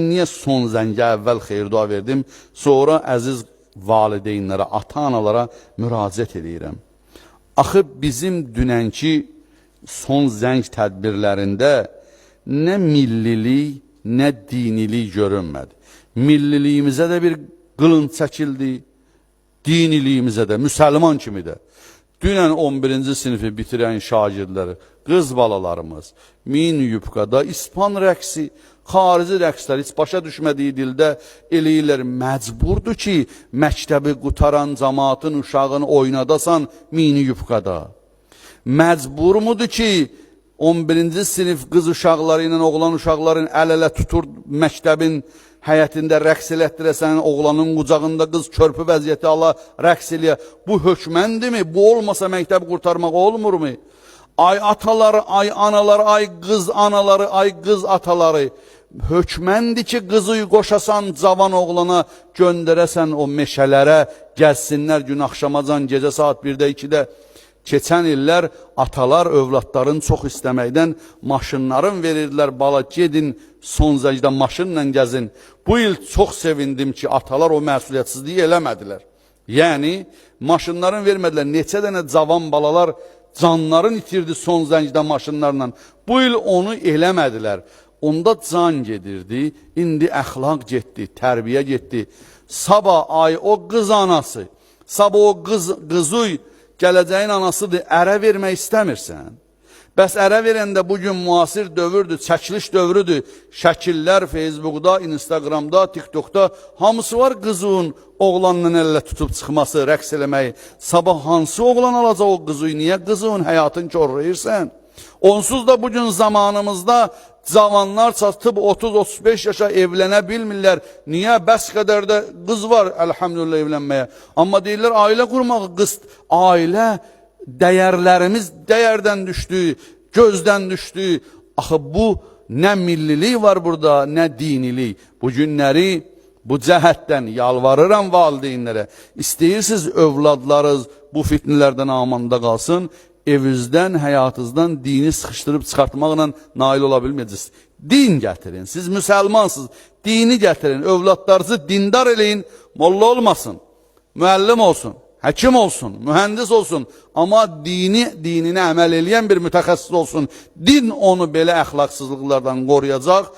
Niye son zəngə əvvəl xeyir dua verdim, sonra əziz valideynlərə, ata-analara müraciət edirəm. Axı bizim dünənki son zəng tədbirlərində nə millilik, nə dinilik görünmədi. Milliliyimizə də bir qılınc çəkildi, diniliyimizə də, müsəlman kimi də. Dünən 11-ci sinifi bitirən şagirdləri, qız balalarımız, mini yubkada, İspan rəqsi, xarici rəqslər heç başa düşmədiyi dildə eləyirlər. Məcburdur ki, məktəbi qutaran cəmaatın uşağını oynadasan mini yubkada. Məcburmudur ki, 11-ci sinif qız uşaqları ilə oğlan uşaqların əl-ələ tutur məktəbin həyətində rəqs elətdirəsən, oğlanın qucağında qız körpü vəziyyəti ala rəqs eləyə. Bu hökməndirmi? Bu olmasa məktəbi qurtarmaq olmurmu? Ay ataları, ay anaları, ay qız anaları, ay qız ataları. Hökməndir ki, qızı qoşasan cavan oğlana, göndərəsən o meşələrə, gəzsinlər gün axşamacan, gecə saat 1-də 2-də. Keçən illər atalar övladların çox istəməkdən maşınların verirdilər, bala gedin son zəngdə maşınla gəzin. Bu il çox sevindim ki, atalar o məsuliyyətsizliyi eləmədilər. Yəni, maşınların vermədilər, neçə dənə cavan balalar canların itirdi son zəngdə maşınlarla. Bu il onu eləmədilər. Onda can gedirdi, indi əxlaq getdi, tərbiyə getdi. Sabah ay o qız anası, sabah o qızıy, gələcəyin anasıdır, ərə vermək istəmirsən. Bəs ərə verəndə bugün müasir dövrdür, çəkiliş dövrüdür. Şəkillər Facebookda, Instagramda, TikTokda hamısı var qızın oğlanla ələ tutub çıxması, rəqs eləməyi. Sabah hansı oğlan alacaq o qızı? Niyə qızın həyatını korlayırsan? Onsuz da bugün zamanımızda cavanlar çatıb 30-35 yaşa evlənə bilmirlər. Niyə? Bəs qədər də qız var, əlhamdülillah, evlənməyə. Amma deyirlər, ailə qurmağı qız. Ailə dəyərlərimiz dəyərdən düşdü, gözdən düşdü. Axı bu nə millilik var burada, nə dinilik. Bu günləri bu cəhətdən yalvarıram valideynlərə. İstəyirsiniz övladlarınız bu fitnilərdən amanda qalsın, evinizdən, həyatınızdan dini sıxışdırıb çıxartmaqla nail ola bilməyəcəksiniz. Din gətirin, siz müsəlmansınız, dini gətirin, övladlarınızı dindar eləyin, molla olmasın, müəllim olsun, həkim olsun, mühəndis olsun, amma dininə əməl eləyən bir mütəxəssis olsun. Din onu belə əxlaqsızlıqlardan qoruyacaq.